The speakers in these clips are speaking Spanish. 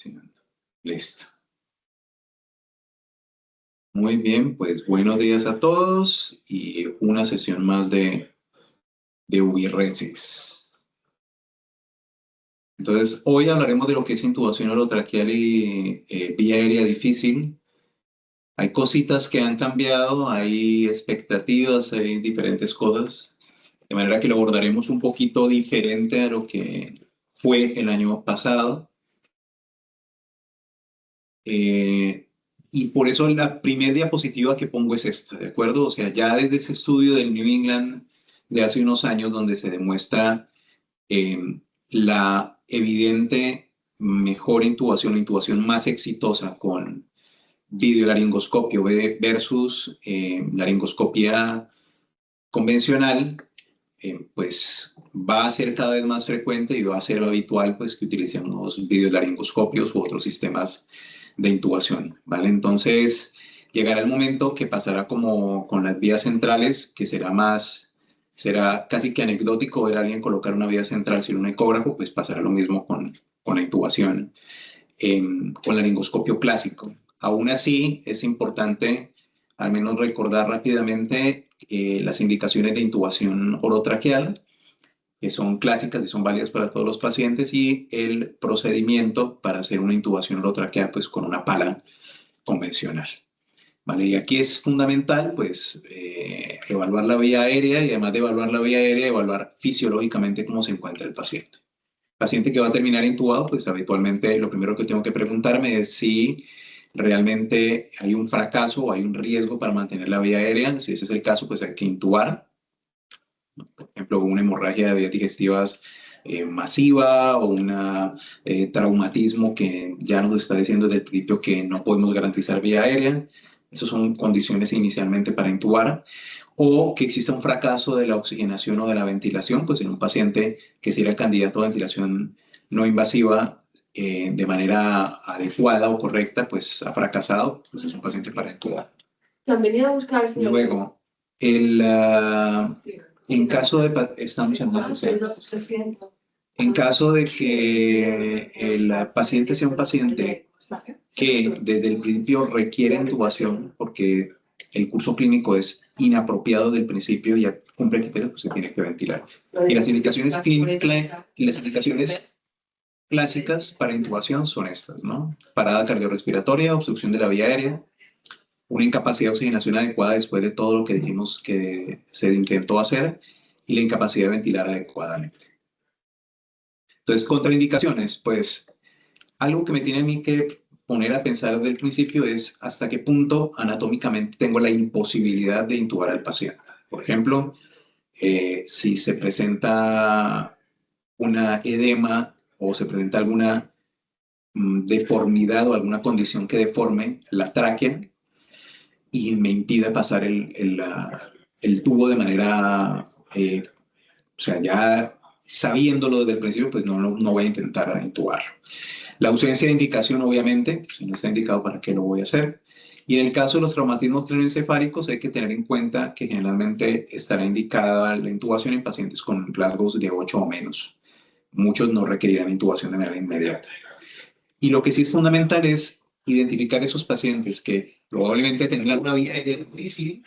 iniciando. Listo. Muy bien, pues buenos días a todos y una sesión más de UV-Resis. Entonces, hoy hablaremos de lo que es intubación orotraqueal y vía aérea difícil. Hay cositas que han cambiado, hay expectativas, hay diferentes cosas, de manera que lo abordaremos un poquito diferente a lo que fue el año pasado. Y por eso la primera diapositiva que pongo es esta, ¿de acuerdo? O sea, ya desde ese estudio del New England de hace unos años donde se demuestra la evidente mejor intubación, la intubación más exitosa con videolaringoscopio versus laringoscopia convencional, pues va a ser cada vez más frecuente y va a ser habitual pues, que utilicemos videolaringoscopios u otros sistemas de intubación, ¿vale? Entonces, llegará el momento que pasará como con las vías centrales, que será casi que anecdótico ver a alguien colocar una vía central sin un ecógrafo, pues pasará lo mismo con la intubación, con el laringoscopio clásico. Aún así, es importante al menos recordar rápidamente las indicaciones de intubación orotraqueal, que son clásicas y son válidas para todos los pacientes, y el procedimiento para hacer una intubación orotraqueal pues, con una pala convencional. ¿Vale? Y aquí es fundamental pues, evaluar la vía aérea y además de evaluar la vía aérea, evaluar fisiológicamente cómo se encuentra el paciente. El paciente que va a terminar intubado, pues habitualmente lo primero que tengo que preguntarme es si realmente hay un fracaso o hay un riesgo para mantener la vía aérea. Si ese es el caso, pues hay que intubar. Por ejemplo, una hemorragia de vías digestivas masiva o un traumatismo que ya nos está diciendo desde el principio que no podemos garantizar vía aérea. Esas son condiciones inicialmente para intubar. O que exista un fracaso de la oxigenación o de la ventilación, pues en un paciente que sea candidato a ventilación no invasiva de manera adecuada o correcta, pues ha fracasado, pues es un paciente para intubar. También a buscar... Luego, en caso de... Estamos en una sesión. En caso de que el paciente sea un paciente que desde el principio requiere intubación, porque el curso clínico es inapropiado del principio, ya cumple criterios, pues se tiene que ventilar. Y las indicaciones clásicas para intubación son estas, ¿no? Parada cardiorrespiratoria, obstrucción de la vía aérea, una incapacidad de oxigenación adecuada después de todo lo que dijimos que se intentó hacer y la incapacidad de ventilar adecuadamente. Entonces, contraindicaciones, pues algo que me tiene a mí que poner a pensar desde el principio es hasta qué punto anatómicamente tengo la imposibilidad de intubar al paciente. Por ejemplo, si se presenta una edema o se presenta alguna deformidad o alguna condición que deforme la tráquea y me impida pasar el tubo de manera, o sea, ya sabiéndolo desde el principio, pues no voy a intentar intubar. La ausencia de indicación, obviamente, si no está indicado, ¿para qué lo voy a hacer? Y en el caso de los traumatismos craneoencefálicos, hay que tener en cuenta que generalmente estará indicada la intubación en pacientes con rasgos de 8 o menos. Muchos no requerirán intubación de manera inmediata. Y lo que sí es fundamental es identificar esos pacientes que probablemente tengan una vía aérea difícil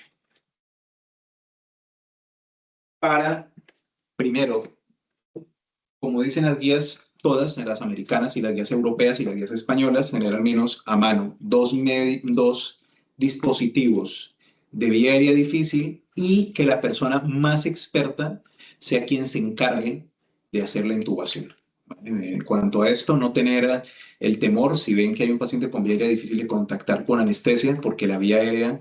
para, primero, como dicen las guías todas, las americanas y las guías europeas y las guías españolas, tener al menos a mano dos dispositivos de vía aérea difícil y que la persona más experta sea quien se encargue de hacer la intubación. ¿Vale? En cuanto a esto, no tener el temor, si ven que hay un paciente con vía aérea difícil, de contactar con anestesia, porque la vía aérea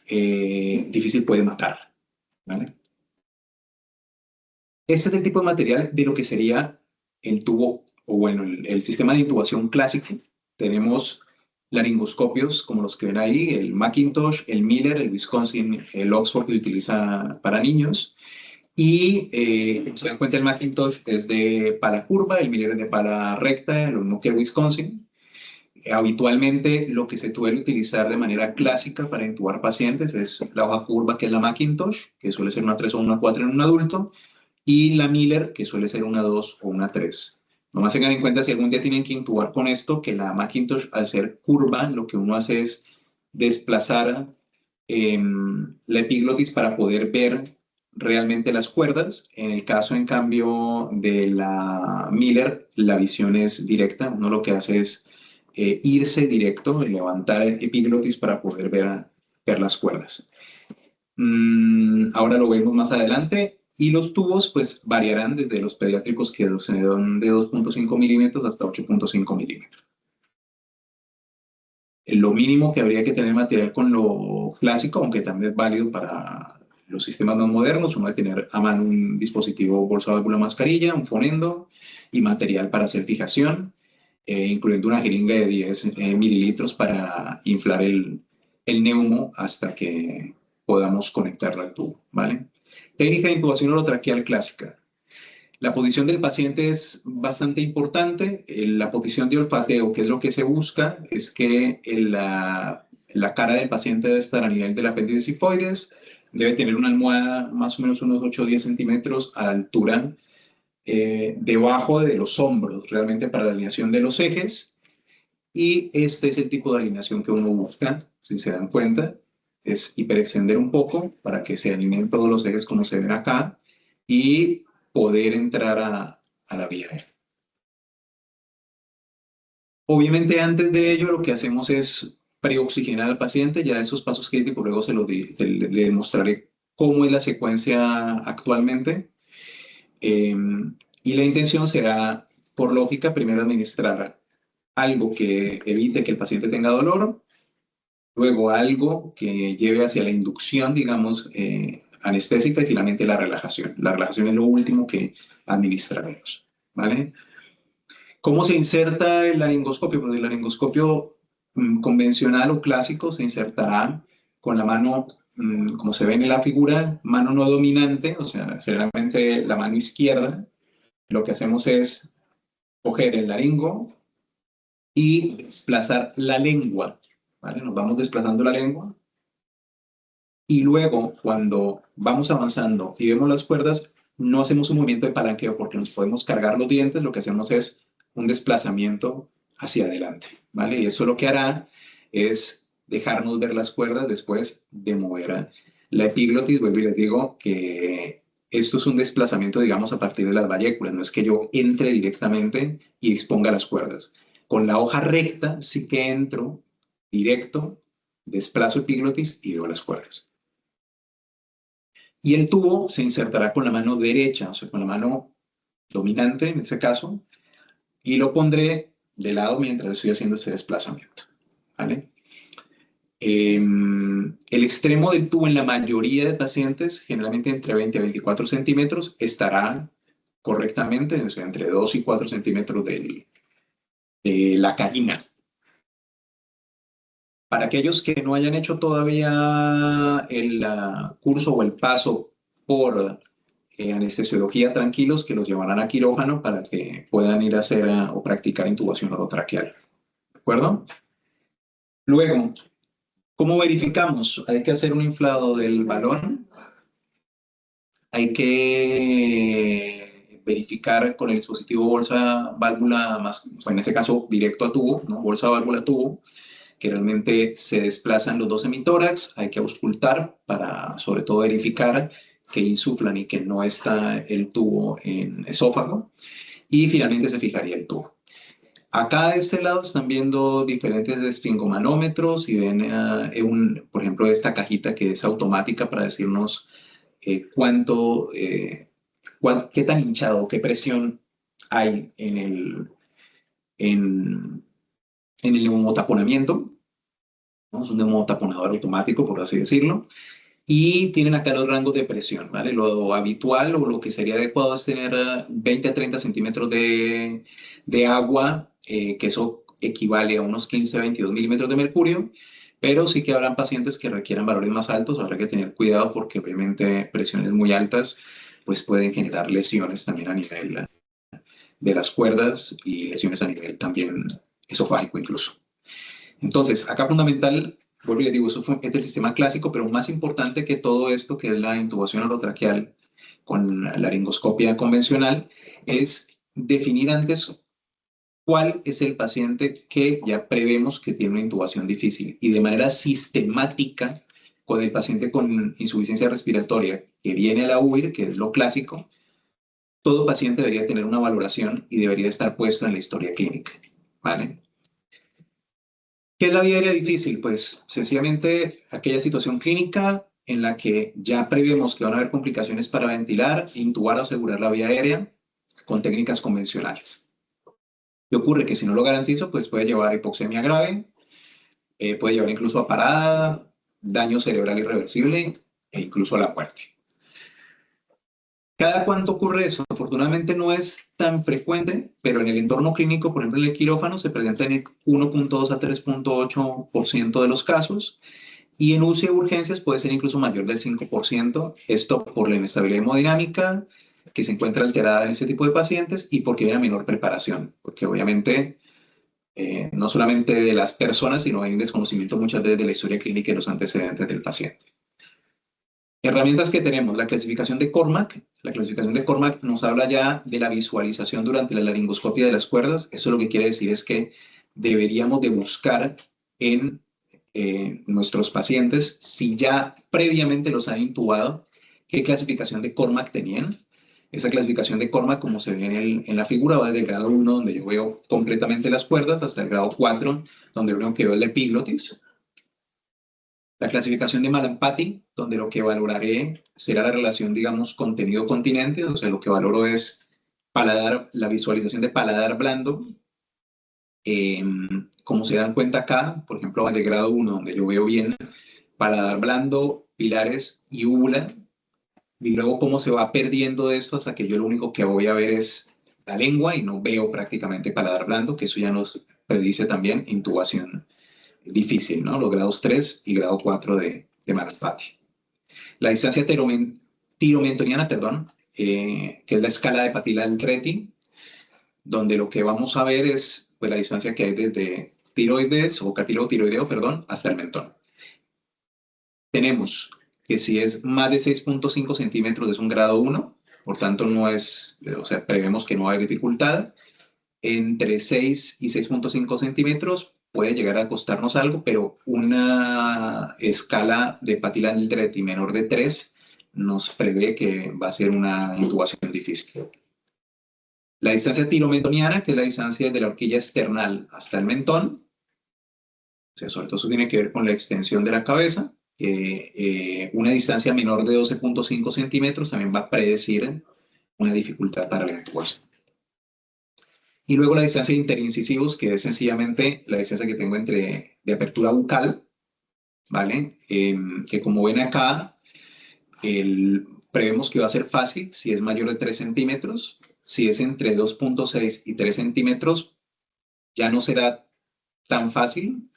difícil puede matar. ¿Vale? Este es el tipo de material de lo que sería el tubo, o bueno, el sistema de intubación clásico. Tenemos laringoscopios como los que ven ahí, el Macintosh, el Miller, el Wisconsin, el Oxford que se utiliza para niños. Y se dan cuenta, el Macintosh es de pala curva, el Miller es de pala recta, lo mismo que el Wisconsin. Habitualmente lo que se suele utilizar de manera clásica para intubar pacientes es la hoja curva, que es la Macintosh, que suele ser una 3 o una 4 en un adulto, y la Miller, que suele ser una 2 o una 3 Nomás tengan en cuenta si algún día tienen que intubar con esto, que la Macintosh, al ser curva, lo que uno hace es desplazar la epiglotis para poder ver realmente las cuerdas. En el caso, en cambio, de la Miller, la visión es directa. Uno lo que hace es irse directo, levantar el epiglotis para poder ver las cuerdas. Ahora lo vemos más adelante. Y los tubos, pues, variarán desde los pediátricos que son de 2.5 milímetros hasta 8.5 milímetros. Lo mínimo que habría que tener material con lo clásico, aunque también es válido para los sistemas más modernos, uno debe tener a mano un dispositivo bolsa, válvula, mascarilla, un fonendo y material para hacer fijación, incluyendo una jeringa de 10 mililitros para inflar el neumo hasta que podamos conectarlo al tubo, ¿vale? Técnica de intubación orotraqueal clásica. La posición del paciente es bastante importante. La posición de olfateo, que es lo que se busca, es que la cara del paciente debe estar a nivel del apéndice sifoides, debe tener una almohada más o menos unos 8 o 10 centímetros a la altura debajo de los hombros, realmente para la alineación de los ejes. Y este es el tipo de alineación que uno busca, si se dan cuenta, es hiperextender un poco para que se alineen todos los ejes como se ven acá y poder entrar a la vía aérea. Obviamente antes de ello lo que hacemos es preoxigenar al paciente, ya esos pasos críticos luego le demostraré cómo es la secuencia actualmente. Y la intención será, por lógica, primero administrar algo que evite que el paciente tenga dolor, luego algo que lleve hacia la inducción, digamos, anestésica y finalmente la relajación. La relajación es lo último que administraremos, ¿vale? ¿Cómo se inserta el laringoscopio? Pues el laringoscopio convencional o clásico se insertará con la mano, como se ve en la figura, mano no dominante, o sea, generalmente la mano izquierda. Lo que hacemos es coger el laringo y desplazar la lengua, ¿vale? Nos vamos desplazando la lengua y luego cuando vamos avanzando y vemos las cuerdas, no hacemos un movimiento de palanqueo porque nos podemos cargar los dientes, lo que hacemos es un desplazamiento hacia adelante, ¿vale? Y eso lo que hará es dejarnos ver las cuerdas después de mover la epiglotis. Vuelvo y les digo que esto es un desplazamiento, digamos, a partir de las valléculas, no es que yo entre directamente y exponga las cuerdas. Con la hoja recta sí que entro directo, desplazo epiglotis y veo las cuerdas. Y el tubo se insertará con la mano derecha, o sea, con la mano dominante en ese caso, y lo pondré de lado mientras estoy haciendo este desplazamiento, ¿vale? El extremo del tubo en la mayoría de pacientes, generalmente entre 20 a 24 centímetros, estará correctamente, o sea, entre 2 y 4 centímetros de la carina. Para aquellos que no hayan hecho todavía el curso o el paso por anestesiología, tranquilos, que los llevarán a quirófano para que puedan ir a hacer o practicar intubación orotraqueal. ¿De acuerdo? Luego, ¿cómo verificamos? Hay que hacer un inflado del balón. Hay que verificar con el dispositivo bolsa, válvula, más, o sea, en ese caso directo a tubo, ¿no? Bolsa, válvula, tubo, que realmente se desplazan los dos hemitórax. Hay que auscultar para, sobre todo, verificar que insuflan y que no está el tubo en esófago. Y finalmente se fijaría el tubo. Acá de este lado están viendo diferentes esfingomanómetros y ven, por ejemplo, esta cajita que es automática para decirnos qué tan hinchado, qué presión hay en el neumotaponamiento, ¿no? Es un neumotaponador automático, por así decirlo. Y tienen acá los rangos de presión, ¿vale? Lo habitual o lo que sería adecuado es tener 20 a 30 centímetros de agua, que eso equivale a unos 15 a 22 milímetros de mercurio, pero sí que habrán pacientes que requieran valores más altos, habrá que tener cuidado porque obviamente presiones muy altas pues pueden generar lesiones también a nivel de las cuerdas y lesiones a nivel también esofágico incluso. Entonces, acá fundamental, vuelvo y les digo, este es el sistema clásico, pero más importante que todo esto, que es la intubación orotraqueal con laringoscopia convencional, es definir antes cuál es el paciente que ya prevemos que tiene una intubación difícil y de manera sistemática con el paciente con insuficiencia respiratoria que viene a la UIR, que es lo clásico, todo paciente debería tener una valoración y debería estar puesto en la historia clínica, ¿vale? ¿Qué es la vía aérea difícil? Pues sencillamente aquella situación clínica en la que ya prevemos que van a haber complicaciones para ventilar, intubar o asegurar la vía aérea con técnicas convencionales. ¿Qué ocurre? Que si no lo garantizo, pues puede llevar hipoxemia grave, puede llevar incluso a parada, daño cerebral irreversible e incluso a la muerte. ¿Cada cuánto ocurre eso? Afortunadamente no es tan frecuente, pero en el entorno clínico, por ejemplo en el quirófano, se presenta en el 1.2 a 3.8% de los casos y en UCI de urgencias puede ser incluso mayor del 5%, esto por la inestabilidad hemodinámica que se encuentra alterada en ese tipo de pacientes y porque hay una menor preparación, porque obviamente no solamente de las personas, sino hay un desconocimiento muchas veces de la historia clínica y los antecedentes del paciente. Herramientas que tenemos, la clasificación de Cormack. La clasificación de Cormack nos habla ya de la visualización durante la laringoscopia de las cuerdas. Eso lo que quiere decir es que deberíamos de buscar en nuestros pacientes, si ya previamente los han intubado, qué clasificación de Cormack tenían. Esa clasificación de Cormack, como se ve en la figura, va desde el grado 1, donde yo veo completamente las cuerdas, hasta el grado 4, donde lo único que veo es la epiglotis. La clasificación de Mallampati, donde lo que valoraré será la relación, digamos, contenido-continente, o sea, lo que valoro es paladar, la visualización de paladar blando. Como se dan cuenta acá, por ejemplo, de grado 1, donde yo veo bien paladar blando, pilares y úvula, y luego cómo se va perdiendo esto hasta que yo lo único que voy a ver es la lengua y no veo prácticamente paladar blando, que eso ya nos predice también intubación difícil, ¿no? Los grados 3 y grado 4 de Mallampati. La distancia tiromentoniana, perdón, que es la escala de Patilan-Retty, donde lo que vamos a ver es pues, la distancia que hay desde tiroides o cartílago tiroideo, perdón, hasta el mentón. Tenemos que si es más de 6.5 centímetros es un grado 1, por tanto no es, o sea, prevemos que no va a haber dificultad. Entre 6 y 6.5 centímetros puede llegar a costarnos algo, pero una escala de Patilan-Retty menor de 3 nos prevé que va a ser una intubación difícil. La distancia tiromentoniana, que es la distancia de la horquilla external hasta el mentón, o sea, sobre todo eso tiene que ver con la extensión de la cabeza, una distancia menor de 12.5 centímetros también va a predecir una dificultad para la intubación. Y luego la distancia de interincisivos, que es sencillamente la distancia que tengo de apertura bucal, ¿vale? Que como ven acá, prevemos que va a ser fácil si es mayor de 3 centímetros. Si es entre 2.6 y 3 centímetros, ya no será tan fácil.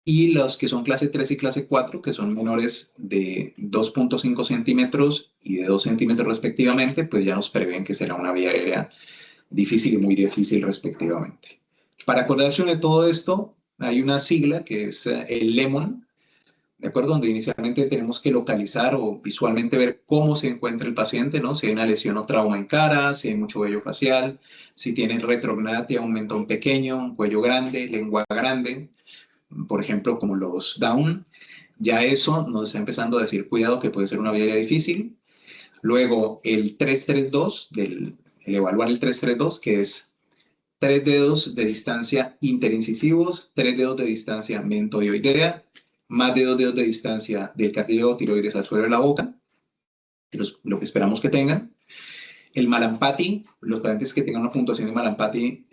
Y los que son clase 3 y clase 4, que son menores de 2.5 centímetros y de 2 centímetros respectivamente, pues ya nos prevén que será una vía aérea difícil y muy difícil respectivamente. Para acordarse de todo esto, hay una sigla que es el LEMON, ¿de acuerdo? Donde inicialmente tenemos que localizar o visualmente ver cómo se encuentra el paciente, ¿no? Si hay una lesión o trauma en cara, si hay mucho vello facial, si tiene retrognatia, un mentón pequeño, un cuello grande, lengua grande, por ejemplo, como los Down. Ya eso nos está empezando a decir, cuidado, que puede ser una vía difícil. Luego, el 332, el evaluar el 332, que es 3 dedos de distancia interincisivos, 3 dedos de distancia mentodioidea, más de 2 dedos de distancia del cartílago tiroides al suelo de la boca, lo que esperamos que tengan. El Mallampati, los pacientes que tengan una puntuación de Mallampati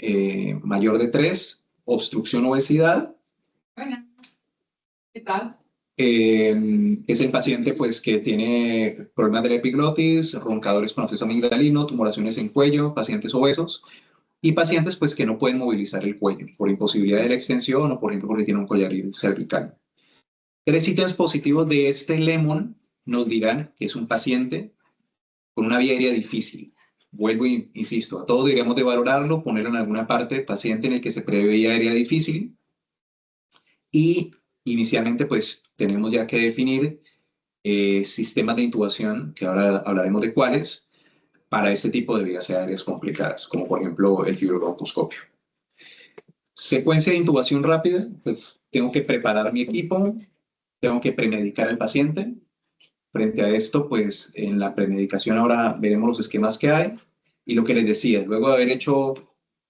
mayor de 3, obstrucción obesidad. Hola, ¿qué tal? Es el paciente pues, que tiene problemas de la epiglotis, roncadores con absceso amigdalino, tumoraciones en cuello, pacientes obesos y pacientes pues, que no pueden movilizar el cuello por imposibilidad de la extensión o por ejemplo porque tienen un collarín cervical. 3 ítems positivos de este LEMON nos dirán que es un paciente con una vía aérea difícil. Vuelvo e insisto, a todos deberíamos de valorarlo, ponerlo en alguna parte, paciente en el que se prevé vía aérea difícil y inicialmente pues tenemos ya que definir sistemas de intubación, que ahora hablaremos de cuáles, para este tipo de vías aéreas complicadas, como por ejemplo el fibrobroncoscopio. Secuencia de intubación rápida, pues tengo que preparar mi equipo, tengo que premedicar al paciente. Frente a esto, pues en la premedicación ahora veremos los esquemas que hay. Y lo que les decía, luego de haber hecho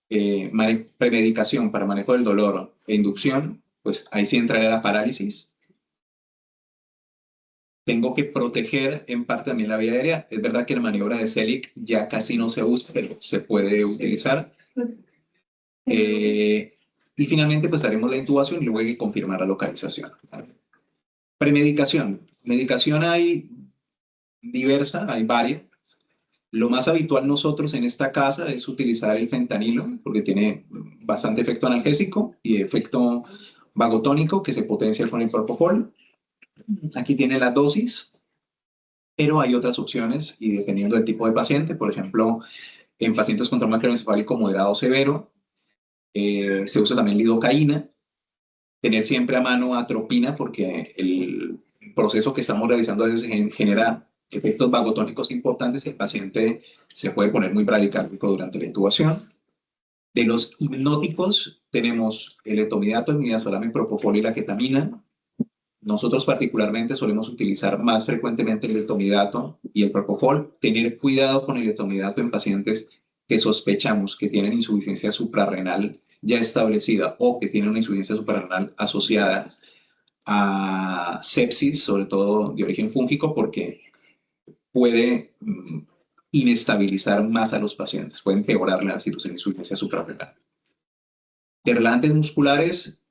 premedicación para manejo del dolor e inducción, pues ahí sí entraría la parálisis. Tengo que proteger en parte también la vía aérea. Es verdad que la maniobra de Selig ya casi no se usa, pero se puede utilizar. Y finalmente, pues haremos la intubación y luego hay que confirmar la localización. Premedicación. Medicación hay diversa, hay varias. Lo más habitual nosotros en esta casa es utilizar el fentanilo, porque tiene bastante efecto analgésico y efecto vagotónico que se potencia con el propofol. Aquí tiene la dosis, pero hay otras opciones y dependiendo del tipo de paciente, por ejemplo, en pacientes con trauma craneoencefálico moderado o severo, se usa también lidocaína. Tener siempre a mano atropina porque el proceso que estamos realizando a veces genera efectos vagotónicos importantes y el paciente se puede poner muy bradicárdico durante la intubación. De los hipnóticos tenemos el etomidato, el midazolam, propofol y la ketamina. Nosotros particularmente solemos utilizar más frecuentemente el etomidato y el propofol. Tener cuidado con el etomidato en pacientes que sospechamos que tienen insuficiencia suprarrenal ya establecida o que tienen una insuficiencia suprarrenal asociada a sepsis, sobre todo de origen fúngico, porque puede inestabilizar más a los pacientes, puede empeorar la situación de insuficiencia suprarrenal. De relajantes musculares,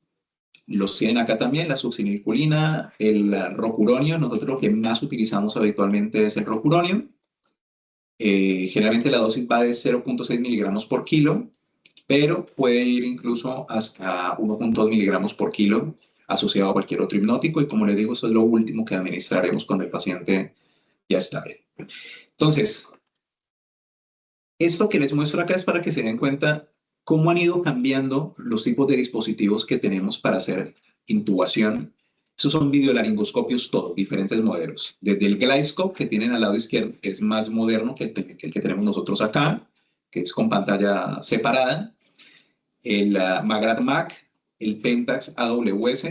los tienen acá también, la succinilcolina, el rocuronio. Nosotros lo que más utilizamos habitualmente es el rocuronio. Generalmente la dosis va de 0.6 miligramos por kilo, pero puede ir incluso hasta 1.2 miligramos por kilo asociado a cualquier otro hipnótico. Y como les digo, eso es lo último que administraremos cuando el paciente ya está bien. Entonces, esto que les muestro acá es para que se den cuenta cómo han ido cambiando los tipos de dispositivos que tenemos para hacer intubación. Esos son videolaringoscopios todos, diferentes modelos. Desde el GlideScope que tienen al lado izquierdo, que es más moderno que el que tenemos nosotros acá, que es con pantalla separada, el Magrat Mac, el Pentax AWS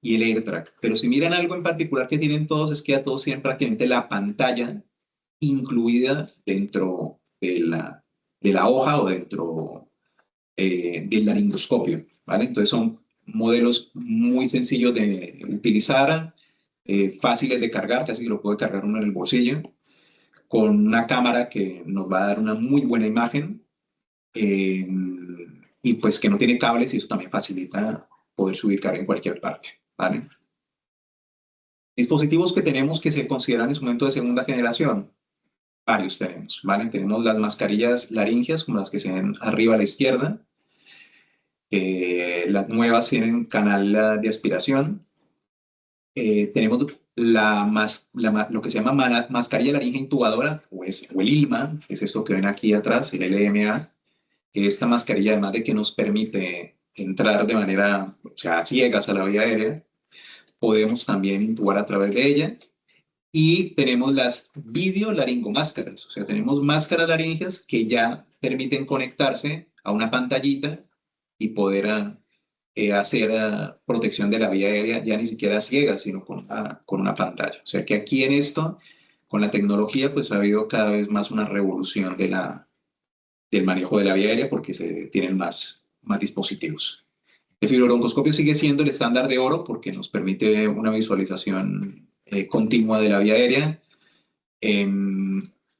y el AirTrack. Pero si miran algo en particular que tienen todos, es que a todos tienen prácticamente la pantalla incluida dentro de la hoja o dentro del laringoscopio, ¿vale? Entonces son modelos muy sencillos de utilizar, fáciles de cargar, casi que lo puede cargar uno en el bolsillo, con una cámara que nos va a dar una muy buena imagen y pues que no tiene cables y eso también facilita poderse ubicar en cualquier parte, ¿vale? Dispositivos que tenemos que se consideran en su momento de segunda generación. Varios tenemos, ¿vale? Tenemos las mascarillas laringeas, como las que se ven arriba a la izquierda. Las nuevas tienen canal de aspiración. Tenemos lo que se llama mascarilla laringe intubadora, o el ILMA, que es esto que ven aquí atrás, el LMA, que esta mascarilla, además de que nos permite entrar de manera, o sea, ciegas a la vía aérea, podemos también intubar a través de ella. Y tenemos las videolaringomáscaras, o sea, tenemos máscaras laringeas que ya permiten conectarse a una pantallita y poder hacer protección de la vía aérea, ya ni siquiera ciega, sino con una pantalla. O sea que aquí en esto, con la tecnología, pues ha habido cada vez más una revolución del manejo de la vía aérea porque se tienen más dispositivos. El fibrobroncoscopio sigue siendo el estándar de oro porque nos permite una visualización continua de la vía aérea.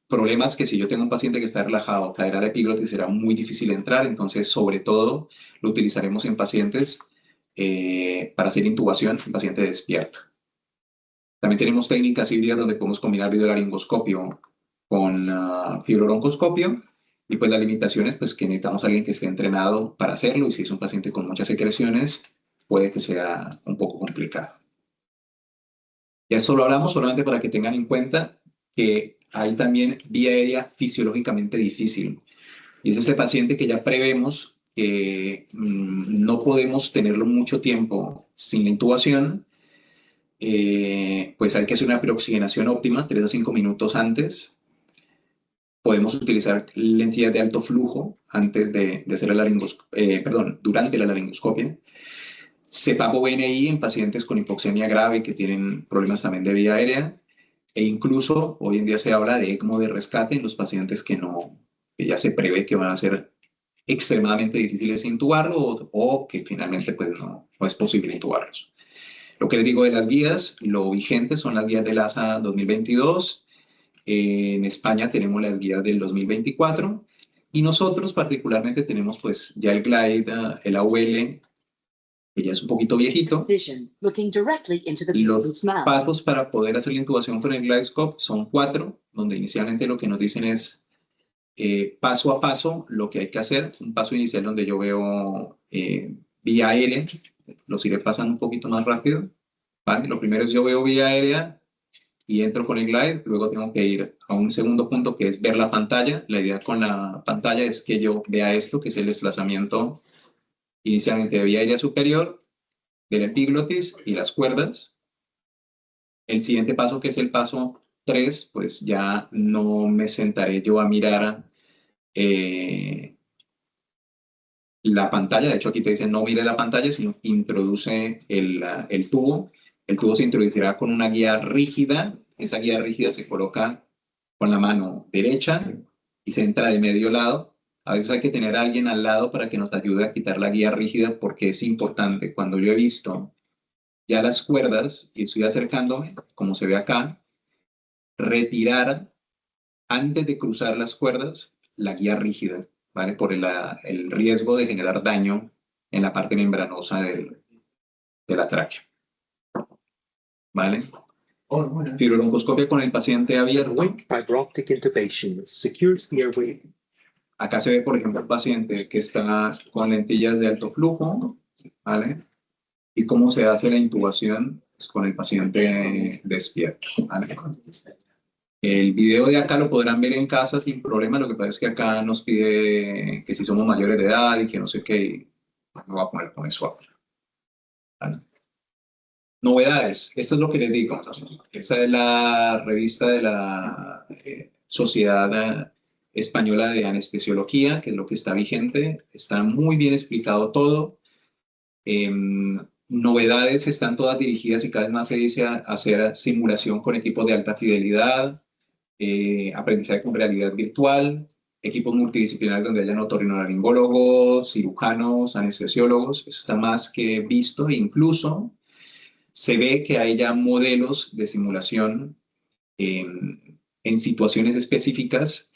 Problemas que si yo tengo un paciente que está relajado, caerá de epiglotis, será muy difícil entrar, entonces sobre todo lo utilizaremos en pacientes para hacer intubación en paciente despierto. También tenemos técnicas híbridas donde podemos combinar videolaringoscopio con fibrobroncoscopio y pues las limitaciones pues que necesitamos a alguien que esté entrenado para hacerlo y si es un paciente con muchas secreciones puede que sea un poco complicado. Ya esto lo hablamos solamente para que tengan en cuenta que hay también vía aérea fisiológicamente difícil. Y es ese paciente que ya prevemos que no podemos tenerlo mucho tiempo sin la intubación, pues hay que hacer una preoxigenación óptima 3 a 5 minutos antes. Podemos utilizar lentillas de alto flujo antes de hacer durante la laringoscopia. CPAP-BNI en pacientes con hipoxemia grave que tienen problemas también de vía aérea, e incluso hoy en día se habla de ECMO de rescate en los pacientes que ya se prevé que van a ser extremadamente difíciles intubarlo o que finalmente pues no es posible intubarlos. Lo que les digo de las guías, lo vigente son las guías del ASA 2022. En España tenemos las guías del 2024 y nosotros particularmente tenemos pues ya el GLIDE, el AUL, que ya es un poquito viejito. Los pasos para poder hacer la intubación con el GlideScope son 4, donde inicialmente lo que nos dicen es paso a paso lo que hay que hacer. Un paso inicial donde yo veo vía aérea, los iré pasando un poquito más rápido. ¿Vale? Lo primero es yo veo vía aérea y entro con el glide, luego tengo que ir a un segundo punto que es ver la pantalla. La idea con la pantalla es que yo vea esto, que es el desplazamiento inicialmente de vía aérea superior, del epiglotis y las cuerdas. El siguiente paso, que es el paso 3, pues ya no me sentaré yo a mirar la pantalla. De hecho, aquí te dicen no mire la pantalla, sino introduce el tubo. El tubo se introducirá con una guía rígida. Esa guía rígida se coloca con la mano derecha y se entra de medio lado. A veces hay que tener a alguien al lado para que nos ayude a quitar la guía rígida, porque es importante. Cuando yo he visto ya las cuerdas y estoy acercándome, como se ve acá, retirar antes de cruzar las cuerdas la guía rígida, ¿vale? Por el riesgo de generar daño en la parte membranosa de la tráquea, ¿vale? Fibrobroncoscopia con el paciente abierto. Fiber-optic intubation secures the airway. Acá se ve, por ejemplo, el paciente que está con lentillas de alto flujo, ¿vale? Y cómo se hace la intubación pues, con el paciente despierto, ¿vale? El video de acá lo podrán ver en casa sin problema. Lo que pasa es que acá nos pide que si somos mayores de edad y que no sé qué, me voy a poner con eso ahora. ¿Vale? Novedades, esto es lo que les digo. Esa es la revista de la Sociedad Española de Anestesiología, que es lo que está vigente. Está muy bien explicado todo. Novedades están todas dirigidas y cada vez más se dice a hacer simulación con equipos de alta fidelidad, aprendizaje con realidad virtual, equipos multidisciplinarios donde hayan otorrinolaringólogos, cirujanos, anestesiólogos. Eso está más que visto e incluso se ve que hay ya modelos de simulación en situaciones específicas,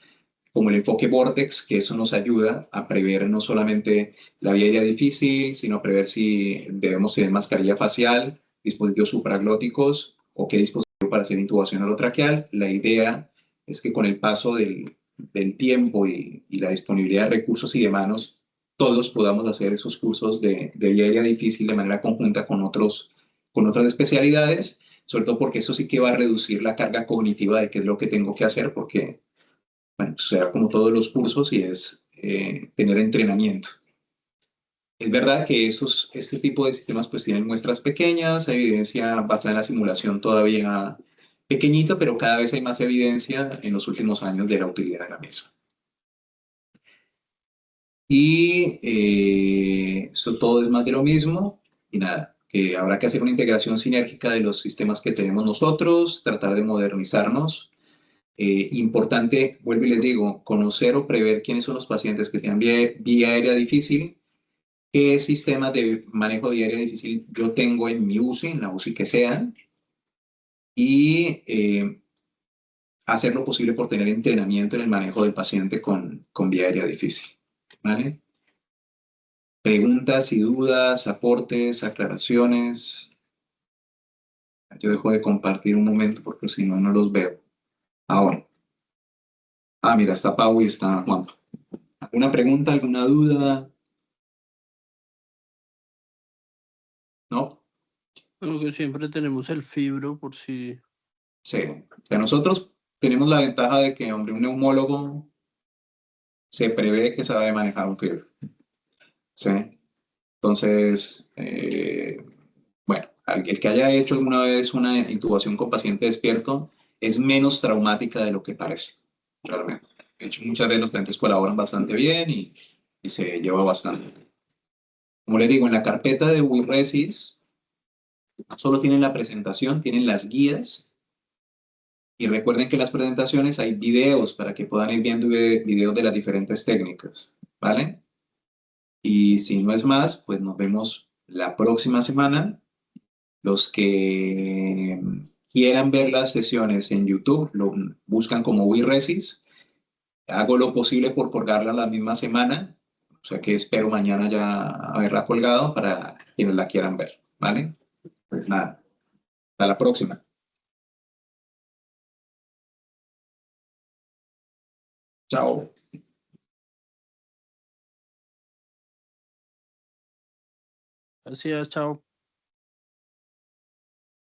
como el enfoque Vortex, que eso nos ayuda a prever no solamente la vía aérea difícil, sino a prever si debemos tener mascarilla facial, dispositivos supraglóticos o qué dispositivo para hacer intubación orotraqueal. La idea es que con el paso del tiempo y la disponibilidad de recursos y de manos, todos podamos hacer esos cursos de vía aérea difícil de manera conjunta con otras especialidades, sobre todo porque eso sí que va a reducir la carga cognitiva de qué es lo que tengo que hacer, porque bueno, será como todos los cursos y es tener entrenamiento. Es verdad que este tipo de sistemas pues tienen muestras pequeñas, hay evidencia basada en la simulación todavía pequeñita, pero cada vez hay más evidencia en los últimos años de la utilidad de la misma. Y eso todo es más de lo mismo y nada, que habrá que hacer una integración sinérgica de los sistemas que tenemos nosotros, tratar de modernizarnos. Importante, vuelvo y les digo, conocer o prever quiénes son los pacientes que tienen vía aérea difícil, qué sistemas de manejo de vía aérea difícil yo tengo en mi UCI, en la UCI que sea, y hacer lo posible por tener entrenamiento en el manejo del paciente con vía aérea difícil. ¿Vale? Preguntas y dudas, aportes, aclaraciones. Yo dejo de compartir un momento porque si no, no los veo. Ahora. Mira, está Pau y está Juan. ¿Alguna pregunta, alguna duda? ¿No? Creo que siempre tenemos el fibro por si... Sí. O sea, nosotros tenemos la ventaja de que, hombre, un neumólogo se prevé que sabe manejar un fibro. ¿Sí? Entonces, bueno, el que haya hecho alguna vez una intubación con paciente despierto es menos traumática de lo que parece, realmente. De hecho, muchas de los clientes colaboran bastante bien y se lleva bastante. Como les digo, en la carpeta de WeResis no solo tienen la presentación, tienen las guías. Y recuerden que en las presentaciones hay videos para que puedan ir viendo videos de las diferentes técnicas, ¿vale? Y si no es más, pues nos vemos la próxima semana. Los que quieran ver las sesiones en YouTube, lo buscan como WeResis. Hago lo posible por colgarla la misma semana, o sea que espero mañana ya haberla colgado para quienes la quieran ver, ¿vale? Pues nada, hasta la próxima. Chao. Así es, chao.